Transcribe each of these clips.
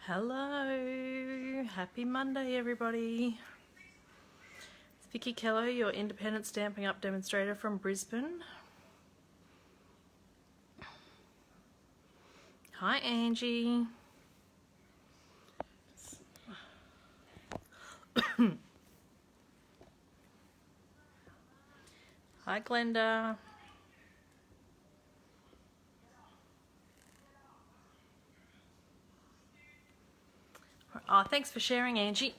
Hello, happy Monday everybody. It's Vickie Kello, your independent Stampin' Up demonstrator from Brisbane. Hi Angie. Hi Glenda. Oh, thanks for sharing, Angie.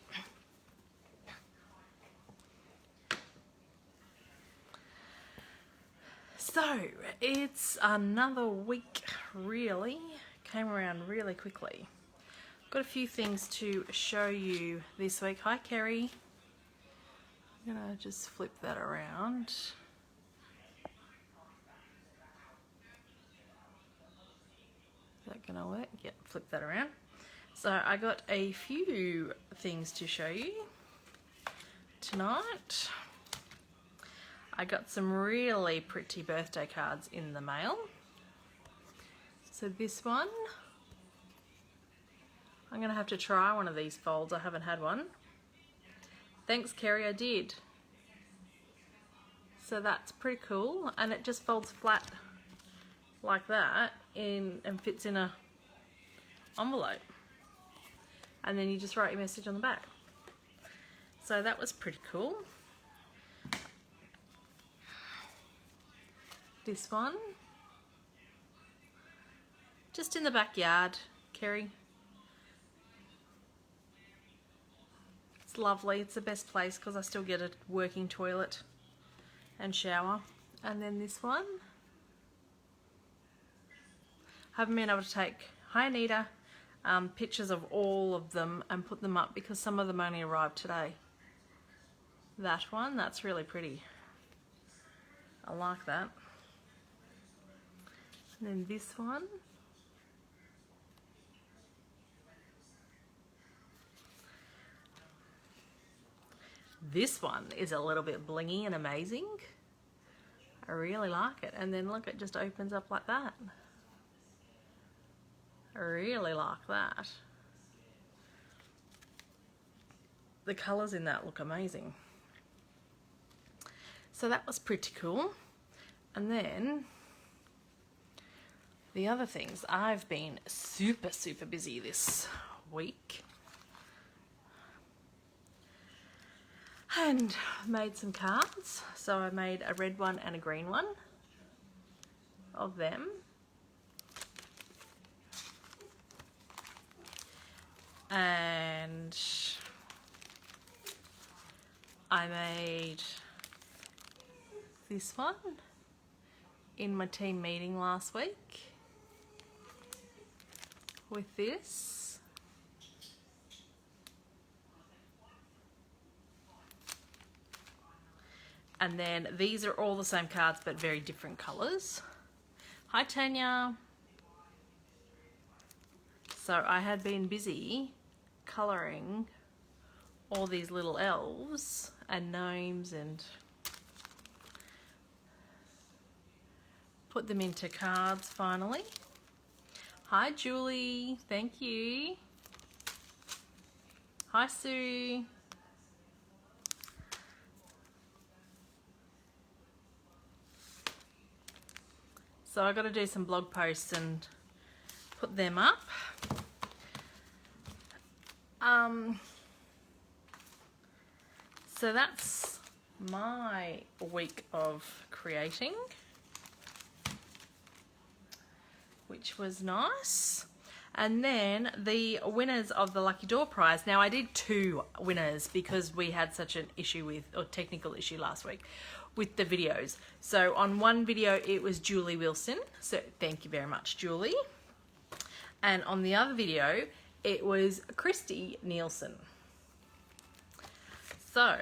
So, it's another week, really. Came around really quickly. Got a few things to show you this week. Hi Kerry. I'm gonna just flip that around. Is that gonna work? Yep, flip that around. So I got a few things to show you tonight. I got some really pretty birthday cards in the mail. So this one, I'm gonna have to try one of these folds. I haven't had one. Thanks Kerry, I did. So that's pretty cool, and it just folds flat like that and fits in a envelope. And then you just write your message on the back. So that was pretty cool. This one, just in the backyard, Kerry. It's lovely. It's the best place because I still get a working toilet and shower. And then this one, haven't been able to take, hi Anita, pictures of all of them and put them up because some of them only arrived today. That one, that's really pretty. I like that. And then this one. This one is a little bit blingy and amazing. I really like it. And then look, it just opens up like that. I really like that. The colours in that look amazing. So that was pretty cool. And then the other things, I've been super busy this week. And made some cards. So I made a red one and a green one of them. And I made this one in my team meeting last week with this. And then these are all the same cards but very different colours. Hi Tanya. So I had been busy colouring all these little elves and gnomes and put them into cards finally. Hi Julie, thank you. Hi Sue. So I got to do some blog posts and put them up. So that's my week of creating, which was nice. And then the winners of the Lucky Door prize. Now I did 2 winners because we had such an issue with, or technical issue last week with the videos. So on one video it was Julie Wilson. So thank you very much, Julie. And on the other video it was Christy Nielsen. So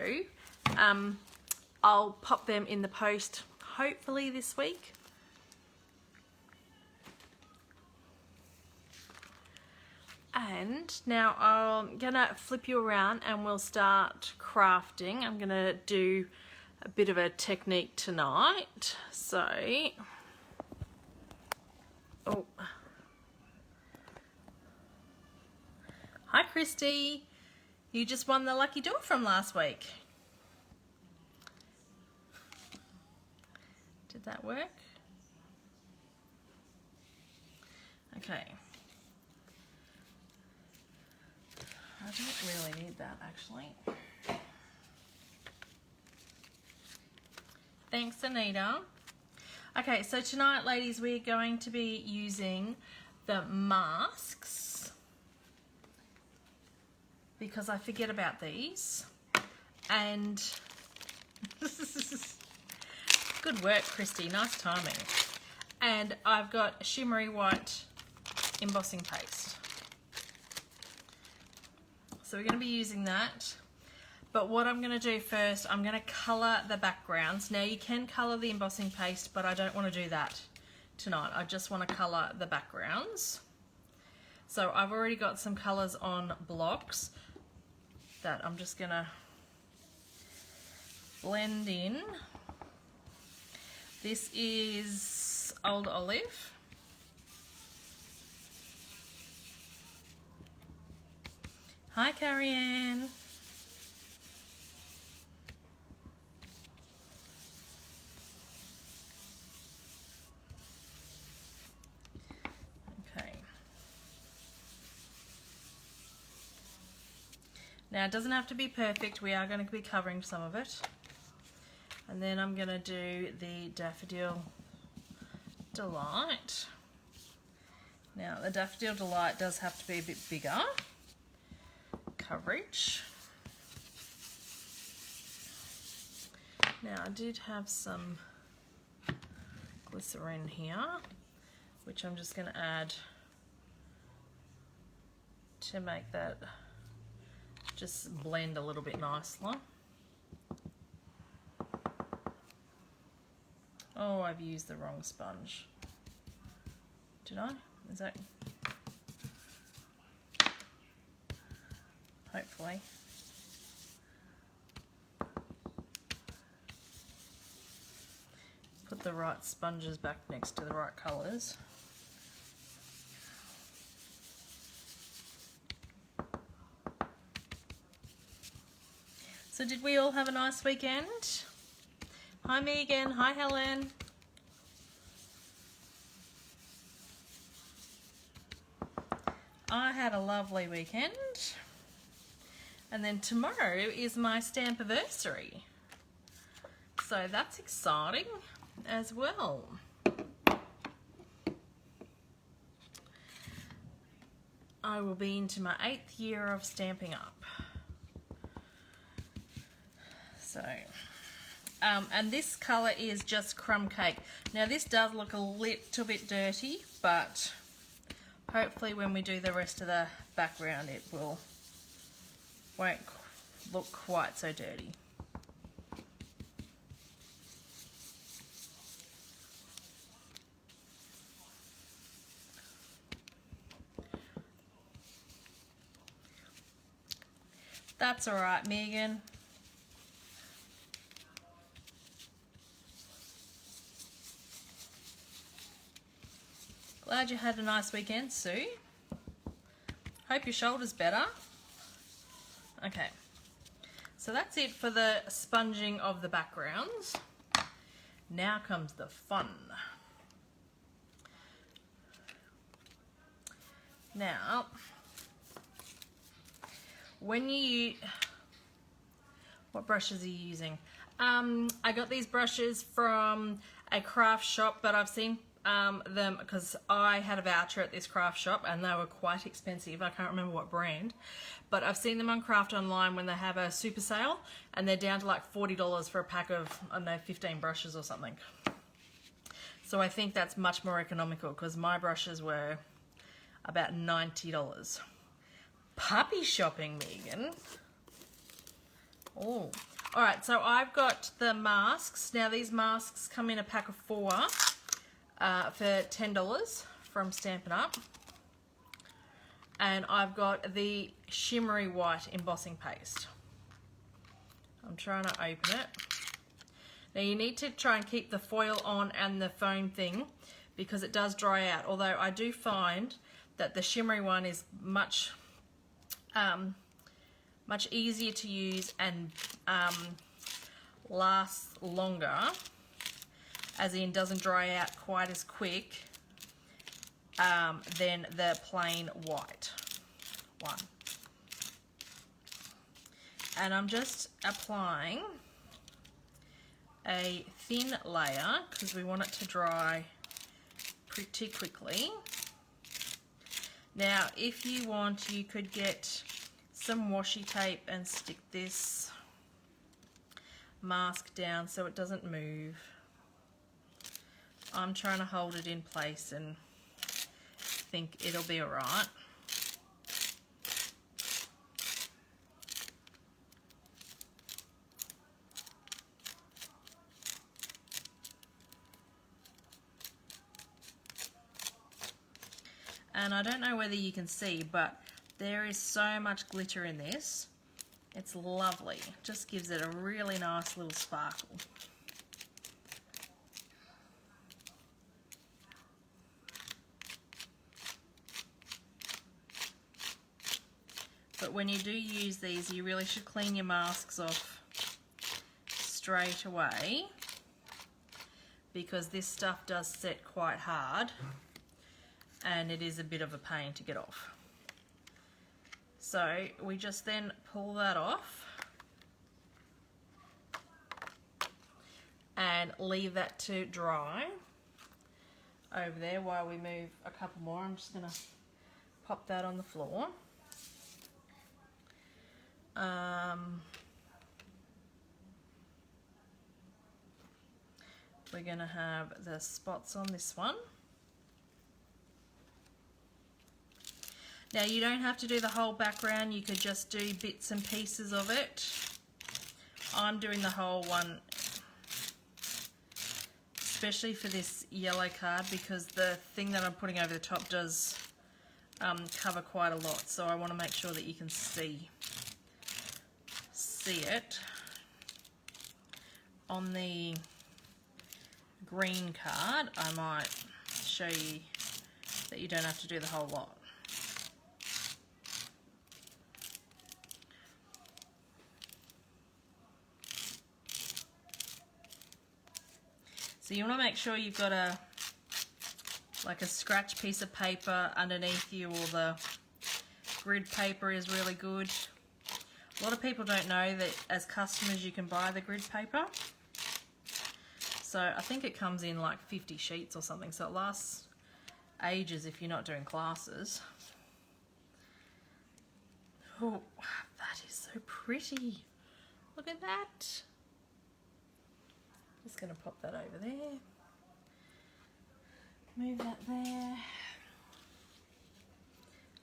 I'll pop them in the post hopefully this week. And now I'm gonna flip you around and we'll start crafting. I'm gonna do a bit of a technique tonight. So, Christy. You just won the lucky door from last week. Did that work? Okay. I don't really need that actually. Thanks, Anita. Okay, so tonight, ladies, we're going to be using the masks because I forget about these. And good work, Christy. Nice timing. And I've got shimmery white embossing paste. So we're going to be using that. But what I'm going to do first, I'm going to colour the backgrounds. Now you can colour the embossing paste, but I don't want to do that tonight. I just want to colour the backgrounds. So I've already got some colours on blocks that I'm just going to blend in. This is Old Olive. Hi, Carrie Ann. Okay. Now, it doesn't have to be perfect. We are going to be covering some of it. And then I'm going to do the Daffodil Delight. Now, the Daffodil Delight does have to be a bit bigger coverage. Now, I did have some glycerin here, which I'm just going to add to make that just blend a little bit nicely. Oh, I've used the wrong sponge. Did I? Is that... Hopefully. Put the right sponges back next to the right colours. So did we all have a nice weekend? Hi Megan, hi Helen. I had a lovely weekend. And then tomorrow is my stampiversary. So that's exciting as well. I will be into my 8th year of Stampin' Up. So, and this colour is just Crumb Cake. Now this does look a little bit dirty, but hopefully when we do the rest of the background it won't look quite so dirty. That's all right, Megan. Glad you had a nice weekend, Sue. Hope your shoulder's better. Okay, so that's it for the sponging of the backgrounds. Now comes the fun. Now, when you, what brushes are you using? I got these brushes from a craft shop, but I've seen them because I had a voucher at this craft shop and they were quite expensive. I can't remember what brand, but I've seen them on Craft Online when they have a super sale and they're down to like $40 for a pack of, I don't know, 15 brushes or something. So I think that's much more economical because my brushes were about $90. Puppy shopping, Megan. Oh, all right, so I've got the masks. Now these masks come in a pack of 4 for $10 from Stampin' Up. And I've got the shimmery white embossing paste. I'm trying to open it. Now you need to try and keep the foil on and the foam thing because it does dry out. Although I do find that the shimmery one is much much easier to use and lasts longer, as in doesn't dry out quite as quick than the plain white one. And I'm just applying a thin layer because we want it to dry pretty quickly. Now, if you want, you could get some washi tape and stick this mask down so it doesn't move. I'm trying to hold it in place and think it'll be all right. And I don't know whether you can see, but there is so much glitter in this. It's lovely. Just gives it a really nice little sparkle. But when you do use these, you really should clean your masks off straight away, because this stuff does set quite hard and it is a bit of a pain to get off. So we just then pull that off and leave that to dry over there while we move a couple more. I'm just going to pop that on the floor. We're going to have the spots on this one. Now, you don't have to do the whole background, you could just do bits and pieces of it. I'm doing the whole one, especially for this yellow card, because the thing that I'm putting over the top does cover quite a lot, so I want to make sure that you can see it. On the green card, I might show you that you don't have to do the whole lot. So you want to make sure you've got a scratch piece of paper underneath you, or the grid paper is really good. A lot of people don't know that as customers you can buy the grid paper. So I think it comes in like 50 sheets or something, so it lasts ages if you're not doing classes. Oh, that is so pretty. Look at that. Just going to pop that over there. Move that there.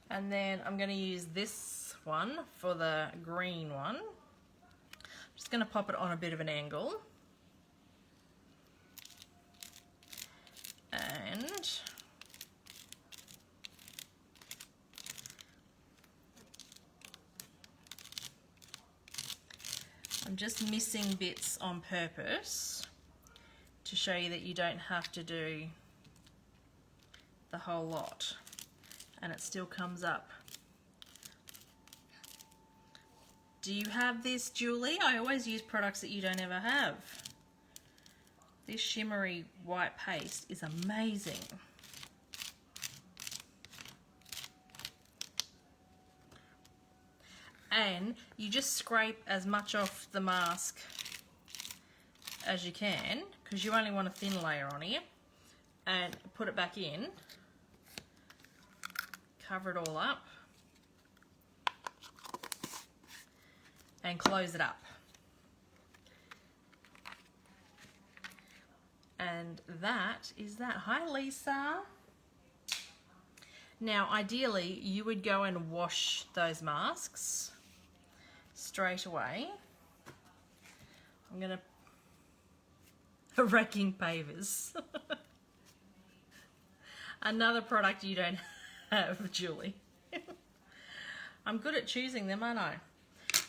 And then I'm going to use this one for the green one. I'm just going to pop it on a bit of an angle. And I'm just missing bits on purpose to show you that you don't have to do the whole lot, and it still comes up. Do you have this, Julie? I always use products that you don't ever have. This shimmery white paste is amazing. And you just scrape as much off the mask as you can, because you only want a thin layer on here, and put it back in, cover it all up, and close it up. And that is that. Hi, Lisa. Now, ideally, you would go and wash those masks straight away. I'm going to raking pavers. Another product you don't have, Julie. I'm good at choosing them, aren't I?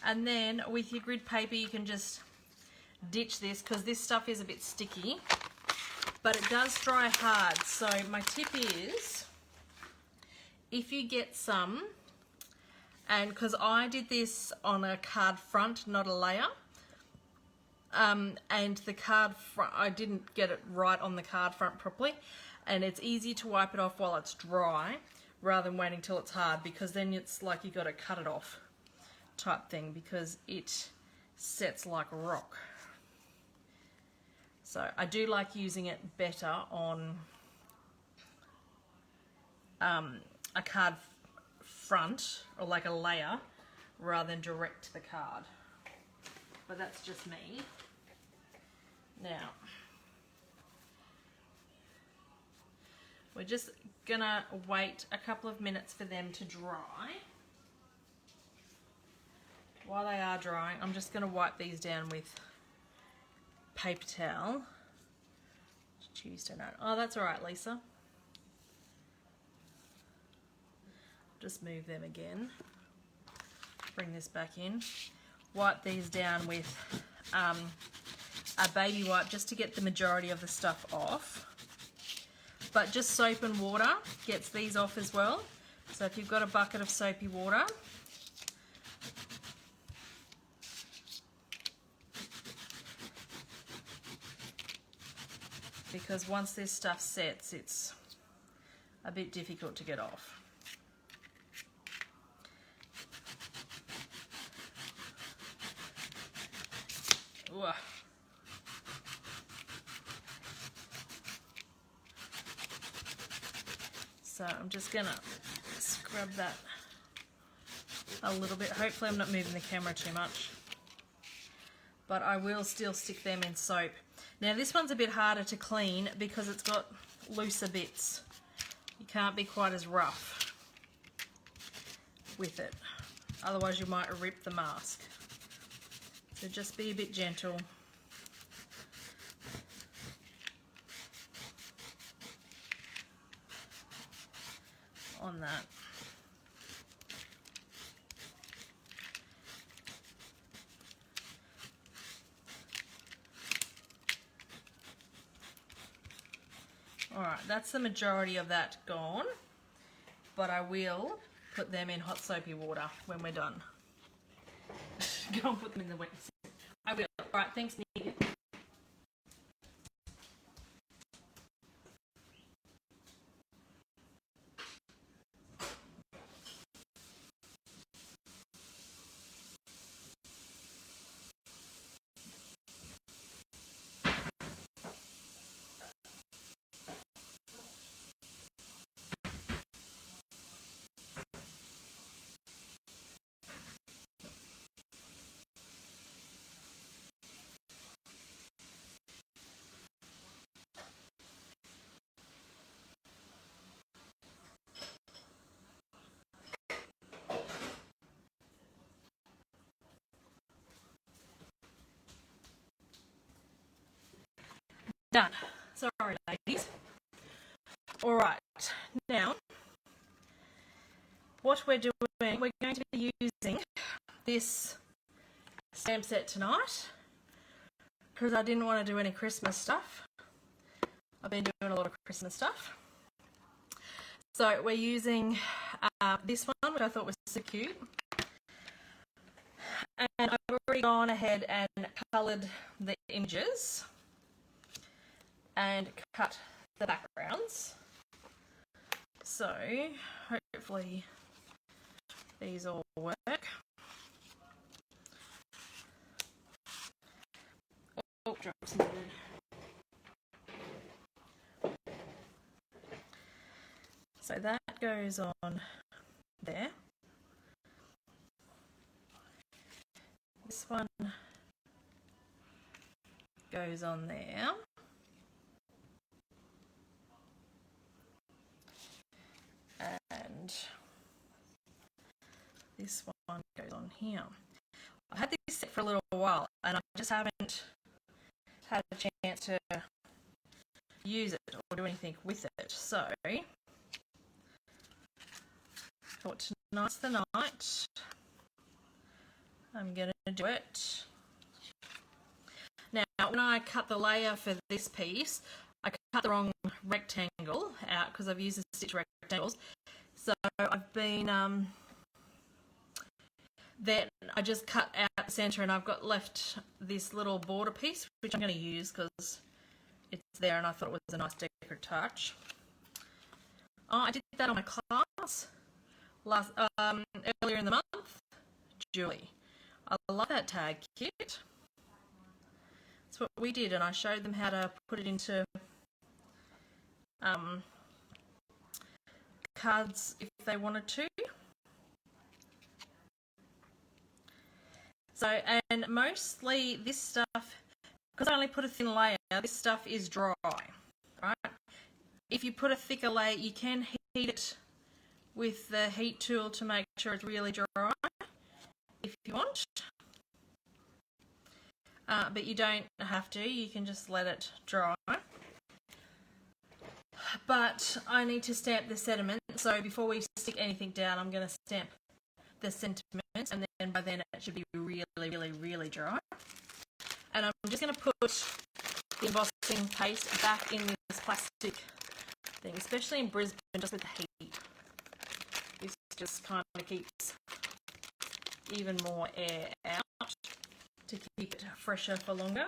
And then with your grid paper, you can just ditch this, because this stuff is a bit sticky, but it does dry hard. So my tip is, if you get some And because I did this on a card front, not a layer, and the card front, I didn't get it right on the card front properly, and it's easy to wipe it off while it's dry rather than waiting till it's hard, because then it's like you got to cut it off type thing, because it sets like a rock. So I do like using it better on a card front, or like a layer, rather than direct to the card. But that's just me. Now, we're just gonna wait a couple of minutes for them to dry. While they are drying, I'm just gonna wipe these down with paper towel. Tuesday night. Oh, that's all right, Lisa. Just move them again. Bring this back in. Wipe these down with a baby wipe just to get the majority of the stuff off. But just soap and water gets these off as well. So if you've got a bucket of soapy water, because once this stuff sets, it's a bit difficult to get off. Ooh. So I'm just gonna scrub that a little bit. Hopefully I'm not moving the camera too much, but I will still stick them in soap. Now this one's a bit harder to clean because it's got looser bits. You can't be quite as rough with it, otherwise you might rip the mask. So just be a bit gentle. On that. Alright, that's the majority of that gone, but I will put them in hot soapy water when we're done. Go and put them in the wet. I will. Alright, thanks, Nick. Done. Sorry, ladies. All right, now what we're doing, we're going to be using this stamp set tonight because I didn't want to do any Christmas stuff. I've been doing a lot of Christmas stuff. So we're using this one, which I thought was so cute. And I've already gone ahead and coloured the images and cut the backgrounds. So hopefully these all work. Oh, drop some in. So that goes on there. This one goes on there. And this one goes on here. I've had this set for a little while and I just haven't had a chance to use it or do anything with it. So I thought tonight's the night. I'm going to do it. Now, when I cut the layer for this piece, I cut the wrong rectangle out because I've used the stitch rectangles. So I've been Then I just cut out the centre, and I've got left this little border piece, which I'm going to use because it's there and I thought it was a nice decorative touch. Oh, I did that on my class earlier in the month. Julie, I love that tag kit. That's what we did, and I showed them how to put it into cards if they wanted to. So, and mostly this stuff, because I only put a thin layer, this stuff is dry, right? If you put a thicker layer, you can heat it with the heat tool to make sure it's really dry, if you want. But you don't have to, you can just let it dry. But I need to stamp the sediment, so before we stick anything down, I'm going to stamp the sentiments, and then by then it should be really, really, really dry. And I'm just going to put the embossing paste back in this plastic thing, especially in Brisbane, just with the heat. This just kind of keeps even more air out to keep it fresher for longer.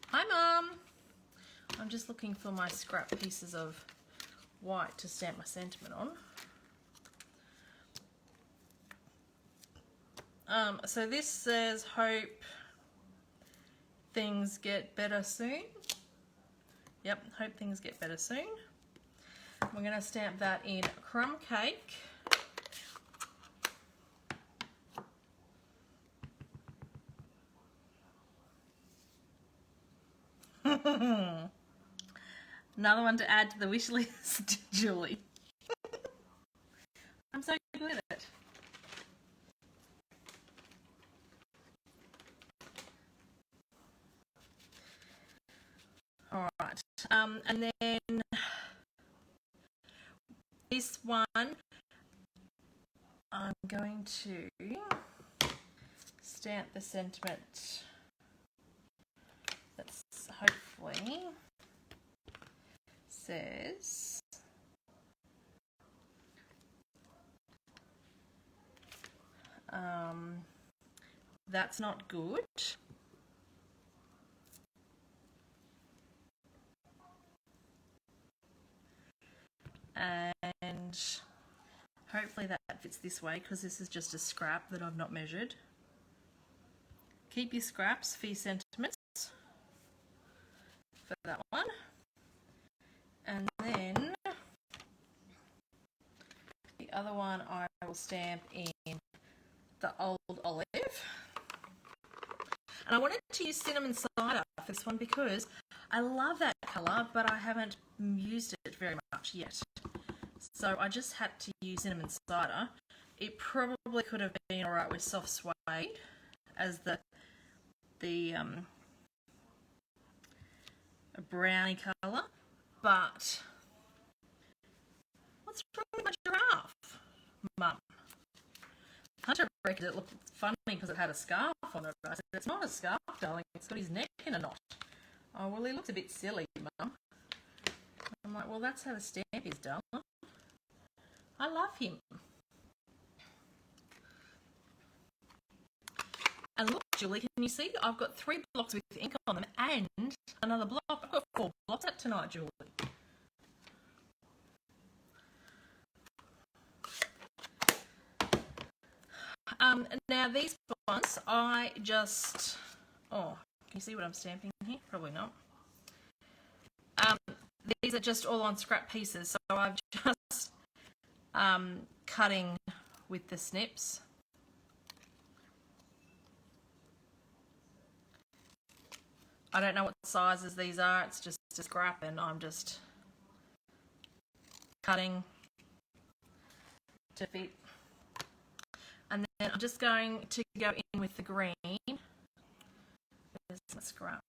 Hi, Mum. I'm just looking for my scrap pieces of white to stamp my sentiment on. So this says, hope things get better soon. Yep, hope things get better soon. We're going to stamp that in crumb cake. Another one to add to the wish list, Julie. I'm so good at it. All right, and then this one, I'm going to stamp the sentiment that's hopefully says that's not good. And hopefully that fits this way, because this is just a scrap that I've not measured. Keep your scraps for your sentiments for that one. And then the other one I will stamp in the old olive. And I wanted to use cinnamon cider for this one because I love that colour, but I haven't used it very much yet. So I just had to use cinnamon cider. It probably could have been alright with soft suede as the brownie colour, but what's wrong with my giraffe, Mum? Hunter reckons it looked funny because it had a scarf on it. I said, it's not a scarf, darling, it's got his neck in a knot. Oh, well, he looks a bit silly, Mum. I'm like, well, that's how the stamp is done. I love him. And look, Julie, can you see? I've got 3 blocks with ink on them and another block. I've got 4 blocks out tonight, Julie. Now these ones, I just... Oh, can you see what I'm stamping here? Probably not. These are just all on scrap pieces, so I've just cutting with the snips. I don't know what sizes these are, it's just a scrap and I'm just cutting to fit. And then I'm just going to go in with the green. There's my scrap.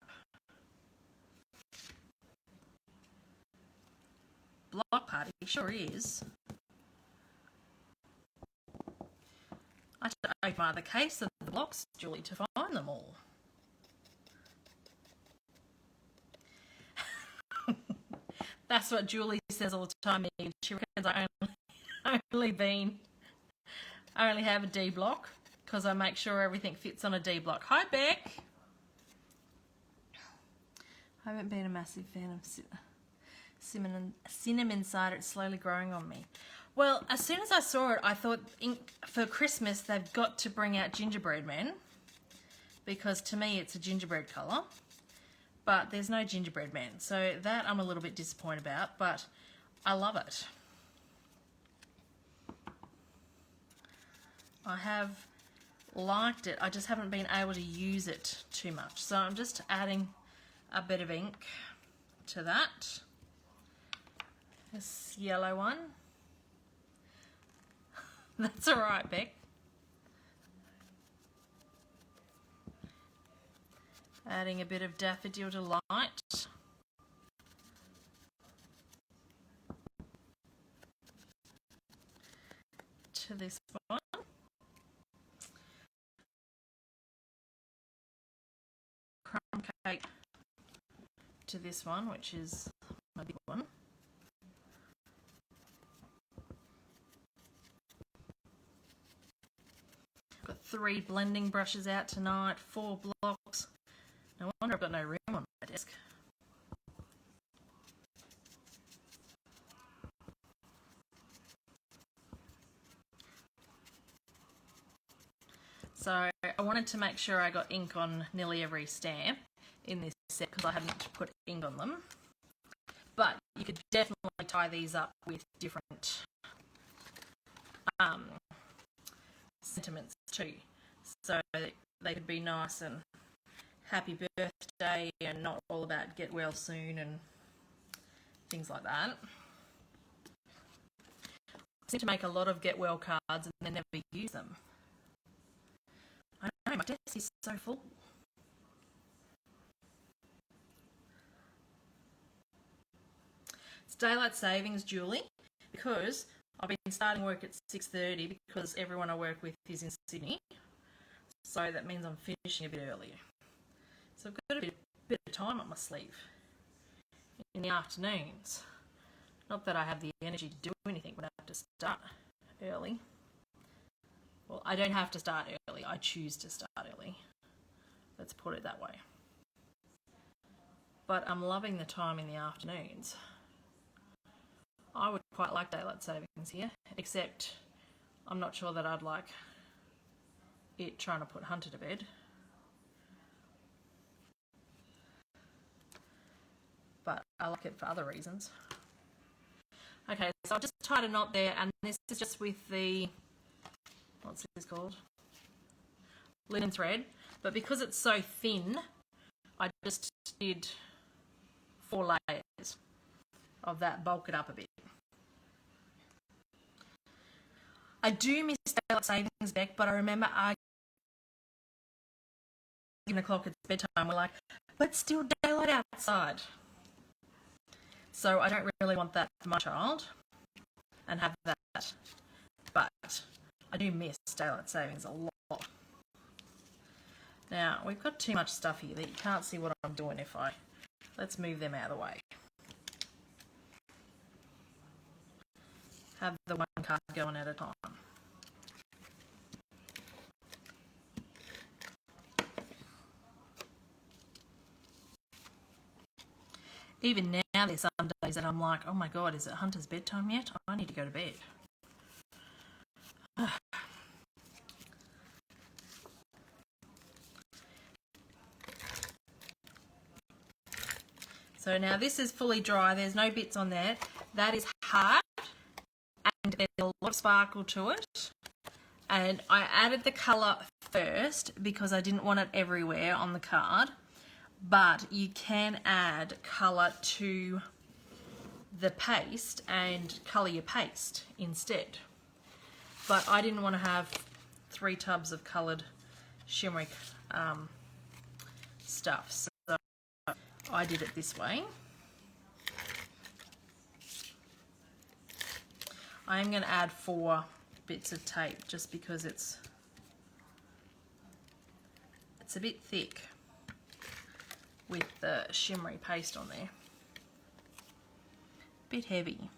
Block party, sure is. I had to open my other case of the blocks, Julie, to find them all. That's what Julie says all the time. She reckons I only I only have a D block because I make sure everything fits on a D block. Hi, Beck. I haven't been a massive fan of cinnamon cider. It's slowly growing on me. Well, as soon as I saw it, I thought for Christmas they've got to bring out gingerbread men, because to me it's a gingerbread colour, but there's no gingerbread men, so that I'm a little bit disappointed about, but I love it. I have liked it, I just haven't been able to use it too much, so I'm just adding a bit of ink to that. This yellow one. That's all right, Beck. Adding a bit of daffodil delight. To this one. Crumb cake to this one, which is my big one. Got 3 blending brushes out tonight, 4 blocks. No wonder I've got no room on my desk. So I wanted to make sure I got ink on nearly every stamp in this set because I hadn't put ink on them. But you could definitely tie these up with different sentiments too. So they could be nice and happy birthday and not all about get well soon and things like that. I seem to make a lot of get well cards and then never use them. I know, my desk is so full. It's daylight savings, Julie, because I've been starting work at 6:30 because everyone I work with is in Sydney. So that means I'm finishing a bit earlier. So I've got a bit of time up my sleeve in the afternoons. Not that I have the energy to do anything, but I have to start early. Well, I don't have to start early. I choose to start early. Let's put it that way. But I'm loving the time in the afternoons. I would quite like daylight savings here, except I'm not sure that I'd like it trying to put Hunter to bed. But I like it for other reasons. Okay, so I've just tied a knot there, and this is just with the, what's this called? Linen thread. But because it's so thin, I just did 4 layers of that, bulk it up a bit. I do miss daylight savings, Beck, but I remember arguing 7 o'clock it's bedtime. We're like, but still daylight outside. So I don't really want that for my child and have that. But I do miss daylight savings a lot. Now, we've got too much stuff here that you can't see what I'm doing if I... Let's move them out of the way. Have the one card going at a time. Even now there's some days that I'm like, oh my god, is it Hunter's bedtime yet? I need to go to bed. So now this is fully dry, there's no bits on there. That is hard and there's a lot of sparkle to it. And I added the colour first because I didn't want it everywhere on the card. But you can add colour to the paste and colour your paste instead. But I didn't want to have 3 tubs of coloured shimmery stuff, so I did it this way. I am going to add 4 bits of tape just because it's a bit thick with the shimmery paste on there. Bit heavy.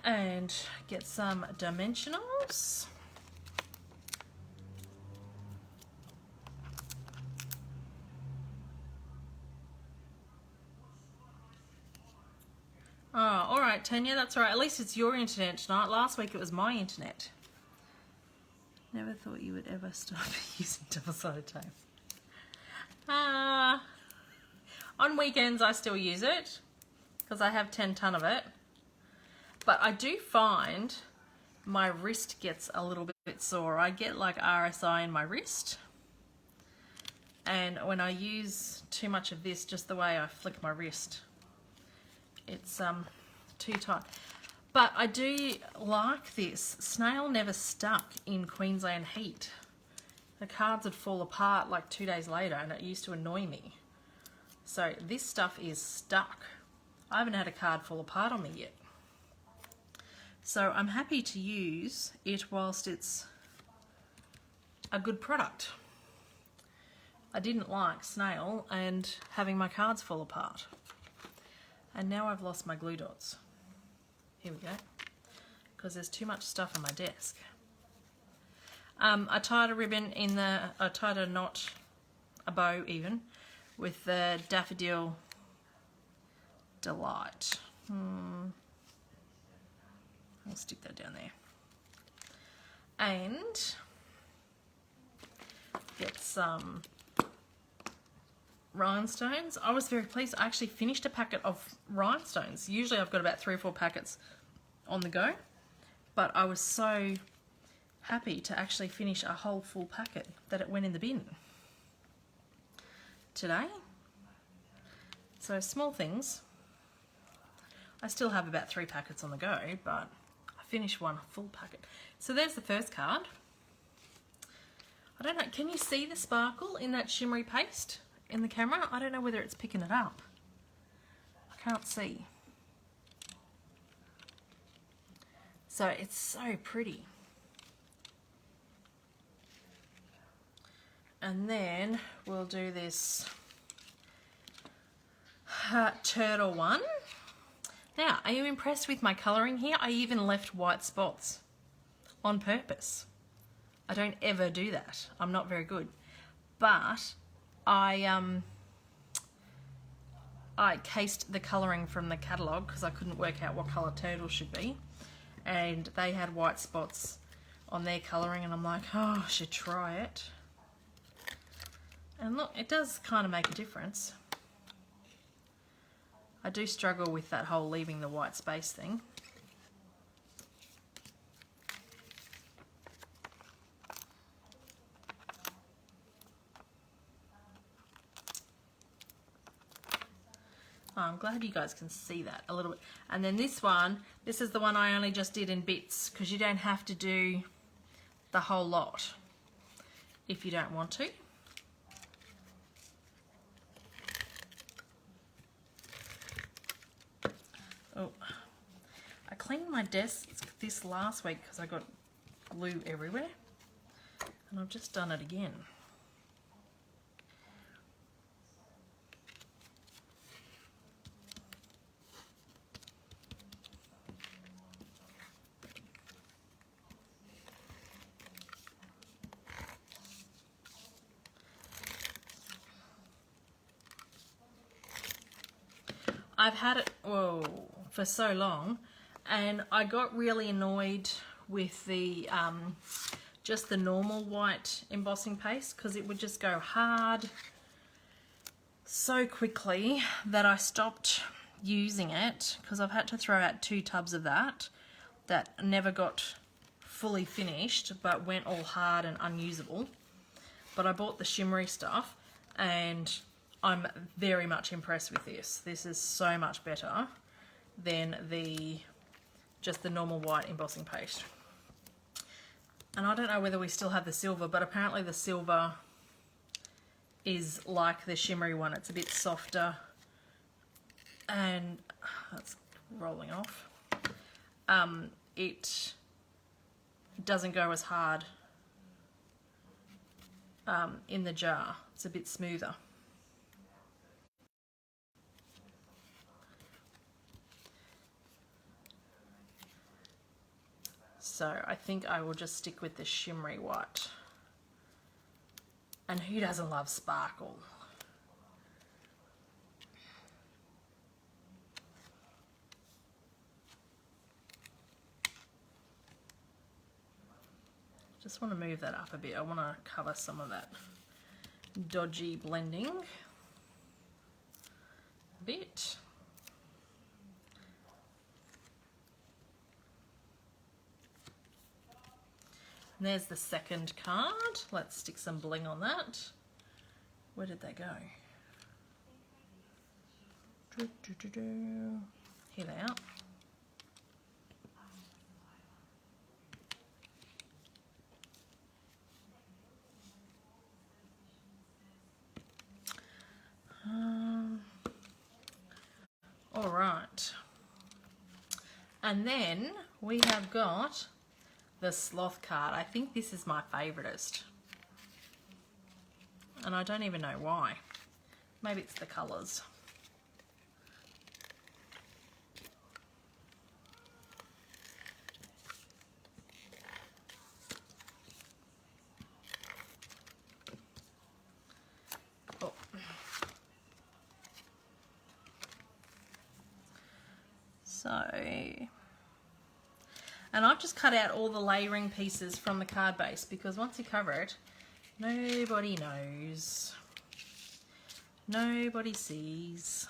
and get some dimensionals. Oh, all right, Tanya, that's all right. At least it's your internet tonight. Last week it was my internet. Never thought you would ever stop using double-sided tape. On weekends I still use it because I have 10 ton of it. But I do find my wrist gets a little bit sore. I get like RSI in my wrist. And when I use too much of this, just the way I flick my wrist, it's too tight. But I do like this. Snail never stuck in Queensland heat. The cards would fall apart like 2 days later and it used to annoy me. So this stuff is stuck. I haven't had a card fall apart on me yet. So I'm happy to use it whilst it's a good product. I didn't like Snail and having my cards fall apart. And now I've lost my glue dots. Here we go. Because there's too much stuff on my desk. I tied a ribbon in I tied a knot, a bow even, with the Daffodil Delight. I'll stick that down there. And get some rhinestones. I was very pleased. I actually finished a packet of rhinestones. Usually I've got about 3 or 4 packets on the go, but I was so happy to actually finish a whole full packet that it went in the bin today. So small things. I still have about 3 packets on the go, but I finished one full packet. So there's the first card. I don't know, can you see the sparkle in that shimmery paste in the camera? I don't know whether it's picking it up. I can't see. So it's so pretty. And then we'll do this turtle one. Now, are you impressed with my colouring here? I even left white spots on purpose. I don't ever do that. I'm not very good. But I cased the colouring from the catalogue because I couldn't work out what colour turtle should be. And they had white spots on their colouring and I'm like, oh, I should try it. And look, it does kind of make a difference. I do struggle with that whole leaving the white space thing. Oh, I'm glad you guys can see that a little bit. And then this one, this is the one I only just did in bits because you don't have to do the whole lot if you don't want to. Oh, I cleaned my desk this last week because I got glue everywhere and I've just done it again. I've had it for so long and I got really annoyed with the just the normal white embossing paste because it would just go hard so quickly that I stopped using it because I've had to throw out 2 tubs of that never got fully finished but went all hard and unusable. But I bought the shimmery stuff and I'm very much impressed with this. This is so much better than just the normal white embossing paste. And I don't know whether we still have the silver, but apparently the silver is like the shimmery one. It's a bit softer and that's rolling off. It doesn't go as hard in the jar. It's a bit smoother. So I think I will just stick with the shimmery white. And who doesn't love sparkle? Just want to move that up a bit. I want to cover some of that dodgy blending a bit. And there's the second card. Let's stick some bling on that. Where did they go? Here they are. All right. And then we have got the sloth card. I think this is my favoritist. And I don't even know why. Maybe it's the colours. Oh. So, and I've just cut out all the layering pieces from the card base because once you cover it, nobody knows. Nobody sees.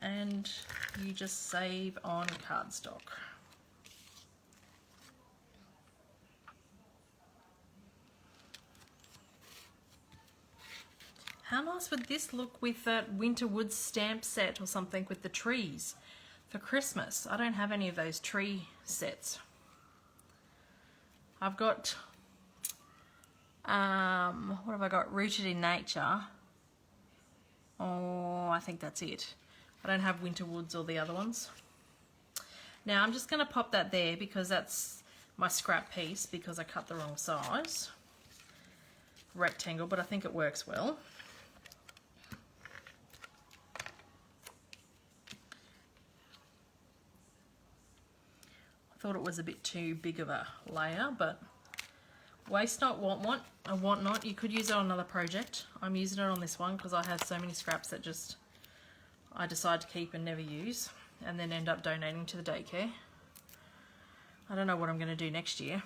And you just save on cardstock. How nice would this look with that Winter Woods stamp set or something with the trees for Christmas? I don't have any of those tree sets. I've got, what have I got? Rooted in Nature. Oh, I think that's it. I don't have Winter Woods or the other ones. Now I'm just going to pop that there because that's my scrap piece because I cut the wrong size. Rectangle, but I think it works well. Thought it was a bit too big of a layer, but waste not, want not. You could use it on another project. I'm using it on this one because I have so many scraps that just I decide to keep and never use and then end up donating to the daycare. I don't know what I'm going to do next year.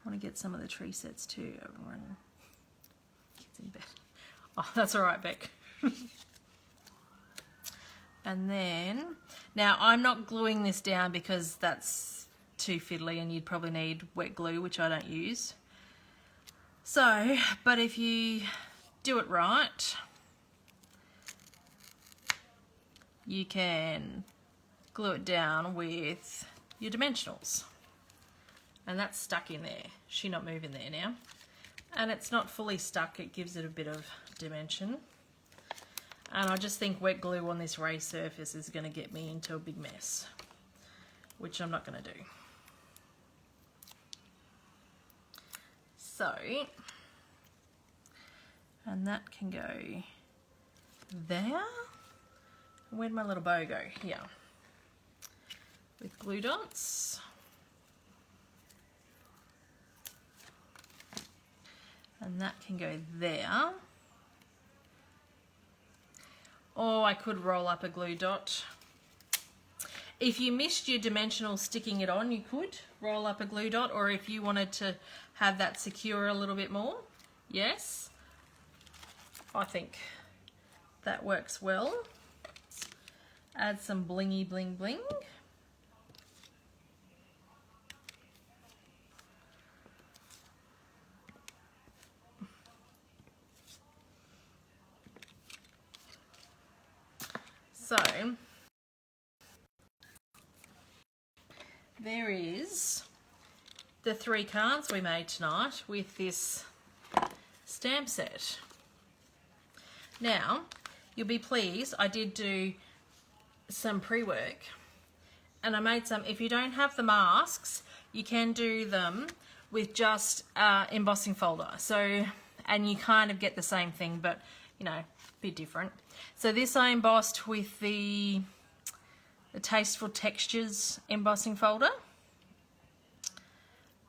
I want to get some of the tree sets too. Everyone, kids in bed. Oh, that's all right, Beck. And then, now I'm not gluing this down because that's too fiddly and you'd probably need wet glue, which I don't use. So, but if you do it right, you can glue it down with your dimensionals. And that's stuck in there. She's not moving there now. And it's not fully stuck, it gives it a bit of dimension. And I just think wet glue on this raised surface is going to get me into a big mess, which I'm not going to do. So, and that can go there. Where'd my little bow go? Here. With glue dots. And that can go there. Or I could roll up a glue dot. If you missed your dimensional sticking it on, you could roll up a glue dot, or if you wanted to have that secure a little bit more, yes. I think that works well. Add some blingy bling bling. So, there is the 3 cards we made tonight with this stamp set. Now, you'll be pleased, I did do some pre-work and I made some. If you don't have the masks, you can do them with just embossing folder. So, and you kind of get the same thing, but you know, a bit different. So this I embossed with the the Tasteful Textures embossing folder.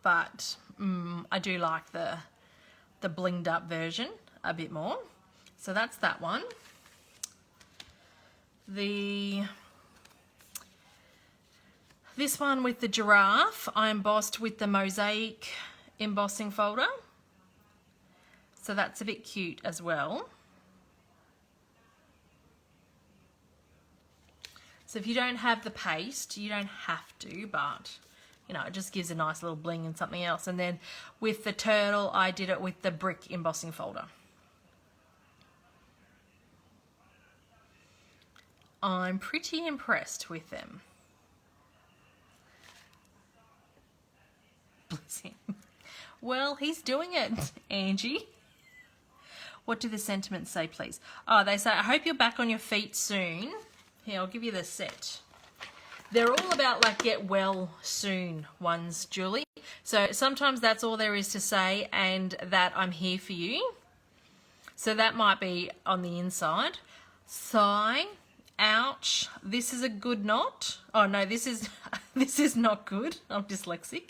But I do like the blinged up version a bit more. So that's that one. This one with the giraffe, I embossed with the Mosaic embossing folder. So that's a bit cute as well. So if you don't have the paste, you don't have to, but you know, it just gives a nice little bling and something else. And then with the turtle, I did it with the brick embossing folder. I'm pretty impressed with them. Bless him. Well, he's doing it, Angie. What do the sentiments say, please? Oh, they say, I hope you're back on your feet soon. Here, I'll give you the set. They're all about like get well soon ones, Julie. So sometimes that's all there is to say, and that I'm here for you. So that might be on the inside. Sigh, ouch, this is a good knot. Oh no, this is not good. I'm dyslexic.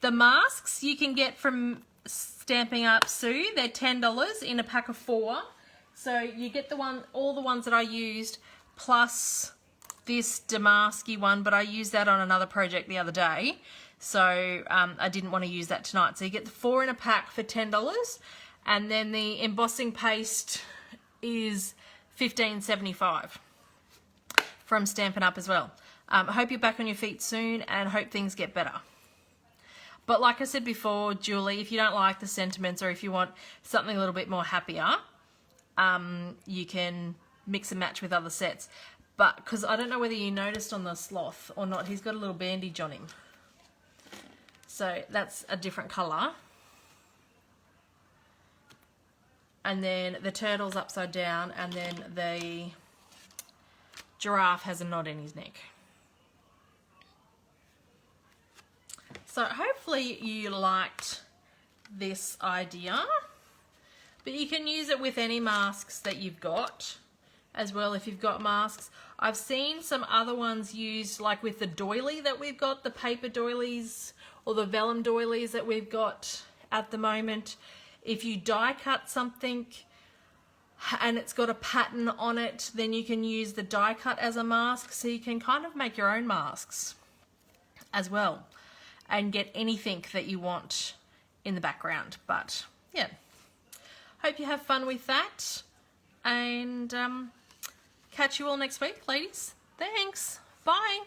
The masks you can get from Stamping Up Sue. They're $10 in a pack of 4. So you get all the ones that I used, plus this Damaski one, but I used that on another project the other day, so I didn't want to use that tonight. So you get the 4 in a pack for $10, and then the embossing paste is $15.75 from Stampin' Up as well. I hope you're back on your feet soon, and hope things get better. But like I said before, Julie, if you don't like the sentiments, or if you want something a little bit more happier, you can mix and match with other sets. But because I don't know whether you noticed on the sloth or not, he's got a little bandage on him. So that's a different colour. And then the turtle's upside down, and then the giraffe has a knot in his neck. So hopefully you liked this idea. But you can use it with any masks that you've got as well if you've got masks. I've seen some other ones used like with the doily that we've got, the paper doilies or the vellum doilies that we've got at the moment. If you die cut something and it's got a pattern on it, then you can use the die cut as a mask, so you can kind of make your own masks as well and get anything that you want in the background. But yeah, hope you have fun with that, and catch you all next week, ladies. Thanks. Bye.